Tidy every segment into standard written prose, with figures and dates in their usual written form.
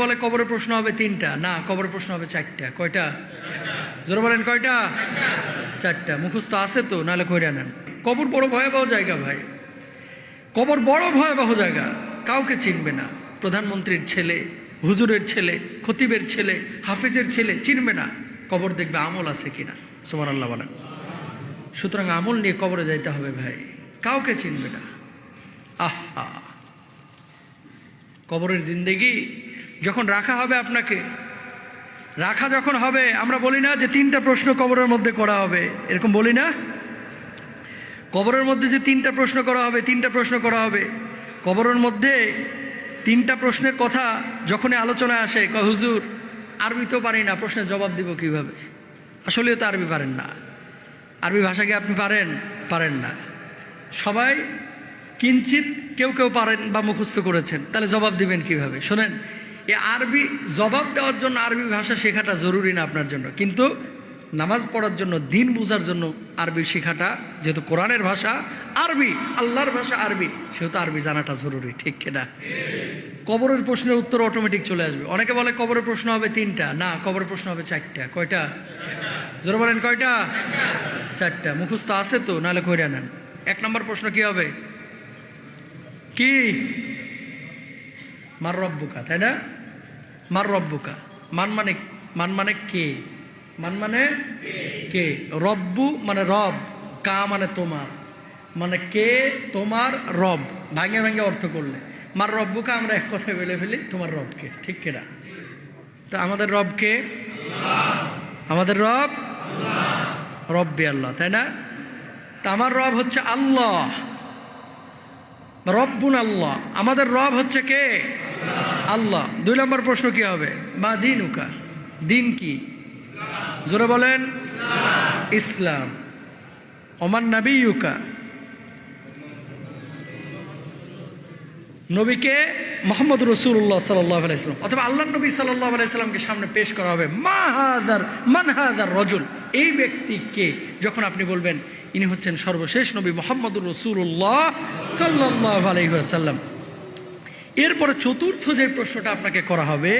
বলে কবরের প্রশ্ন হবে 3টা, না কবরের প্রশ্ন হবে 4টা। কয়টা? জোরে বলেন কয়টা? 4টা। মুখস্থ আছে তো, নাহলে কইরা নেন। কবর বড় ভয়াবহ জায়গা ভাই, কবর বড় ভয়াবহ জায়গা। কাউকে চিনবে না, প্রধানমন্ত্রীর ছেলে, হুজুরের ছেলে, খতিবের ছেলে, হাফিজের ছেলে চিনবে না। কবর দেখবে আমল আছে কিনা। সুবহানাল্লাহ বলেন। সুতরাং আমল নিয়ে কবরে যাইতে হবে ভাই, কাউকে চিনবে না। আহা, কবরের জিন্দেগি যখন রাখা হবে, আপনাকে রাখা যখন হবে, আমরা বলি না যে 3টা প্রশ্ন কবরের মধ্যে করা হবে, এরকম বলি না? কবরের মধ্যে যে 3টা প্রশ্ন করা হবে, 3টা প্রশ্ন করা হবে। কবরের মধ্যে 3টা প্রশ্নের কথা যখনই আলোচনায় আসে, কয় হুজুর আরবি তো পারি না, প্রশ্নের জবাব দিব কিভাবে? আসলেও তো আরবি পারেন না। আরবি ভাষা কি আপনি পারেন? পারেন না। সবাই কিঞ্চিত কেউ কেউ পারেন বা মুখস্থ করেছেন, তাহলে জবাব দিবেন কিভাবে? শোনেন, এই আরবি জবাব দেওয়ার জন্য আরবি ভাষা শেখাটা জরুরি না আপনার জন্য, কিন্তু নামাজ পড়ার জন্য, দিন বোঝার জন্য আরবি শেখাটা, যেহেতু কোরআনের ভাষা আরবি, আল্লাহর ভাষা আরবি, সেহেতু আরবি জানাটা জরুরি। ঠিক কিনা? কবরের প্রশ্নের উত্তর অটোমেটিক চলে আসবে। অনেকে বলে কবরের প্রশ্ন হবে 3টা, না কবরের প্রশ্ন হবে 4টা। কয়টা? জোরে বলেন কয়টা? 4টা। মুখস্থ আছে তো, নাহলে কইরা নেন। 1 নম্বর প্রশ্ন কি হবে? কি? মার রব্বুকা, তাই না? মার রব্বুকা, মান মানে কে? মান মানে কে? রব্বু মানে রব, কা মানে তোমার, মানে কে তোমার রব। ভাঙে ভাঙে অর্থ করলে মার রব্বুকা আমরা এক কথায় বলে ফেলি, তোমার রবকে। ঠিক কিনা? তো আমাদের রবকে, আমাদের রব রব্বে আল্লাহ, তাই না? তা আমার রব হচ্ছে আল্লাহ, রব্বুন আল্লাহ। আমাদের রব হচ্ছে কে? আল্লাহ। 2 নম্বর প্রশ্ন কি হবে? মা দিনুকা, দিন কি? জোরে বলেন ইসলাম। ওমান নাবিয়ুকা, নবীকে মুহাম্মদ রাসূলুল্লাহ সাল্লাল্লাহু আলাইহি ওয়াসাল্লাম অথবা আল্লাহ নবী সাল্লাল্লাহু আলাইহি ওয়াসাল্লামকে সামনে পেশ করা হবে। মান হাদার রজুল, এই ব্যক্তি কে? যখন আপনি বলবেন ইনি হচ্ছেন সর্বশেষ নবী মুহাম্মদুর রাসূলুল্লাহ সাল্লাল্লাহু আলাইহি ওয়াসাল্লাম। এরপরে চতুর্থ যে প্রশ্নটা আপনাকে করা হবে,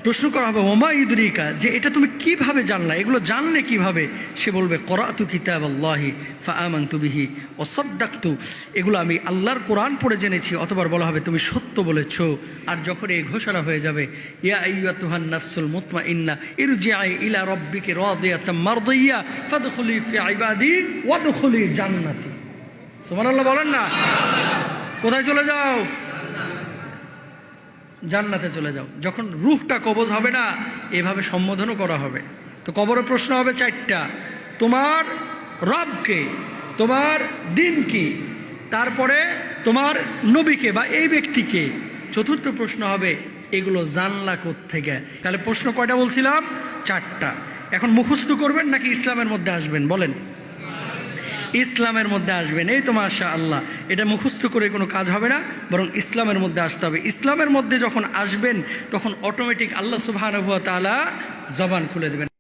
প্রশ্ন করা হবে ওমা ইদরিকা, যে এটা তুমি কিভাবে জানলা, এগুলো জানলে কিভাবে? সে বলবে করাতু কিতাবাল্লাহি ফাআমানতু বিহি ওয়া সাদ্দাকতু, এগুলো আমি আল্লাহর কোরআন পড়ে জেনেছি। অতবার বলা হবে তুমি সত্য বলেছো। আর যখন এই ঘোষণা হয়ে যাবে, ইয়া আইয়্যাতুহান নাফসুল মুতমাইন্না ইরজিই ইলা রাব্বিকি রাদিয়াতাম মারদিয়্যা ফাদখুলি ফি ইবাদি ওয়াদখুলি জান্নাতি। সুবহানাল্লাহ বলেন না? কোথায় চলে যাও? জান্নাতে চলে যাও। যখন রূহটা কবজ হবে না, এভাবে সম্বোধনও করা হবে। তো কবরের প্রশ্ন হবে 4টা, তোমার রবকে, তোমার দিন কি, তারপরে তোমার নবীকে বা এই ব্যক্তিকে। চতুর্থ প্রশ্ন হবে এগুলো জানলা কোত্থেকে? তাহলে প্রশ্ন কয়টা বলছিলাম? 4টা। এখন মুখস্থ করবেন নাকি ইসলামের মধ্যে আসবেন? বলেন। ইসলামের মধ্যে আসবেন। এই তো মাশাআল্লাহ, এটা মুখস্থ করে কোনো কাজ হবে না, বরং ইসলামের মধ্যে আসতে হবে। ইসলামের মধ্যে যখন আসবেন, তখন অটোমেটিক আল্লাহ সুবহানাহু ওয়া তাআলা জবান খুলে দেবেন।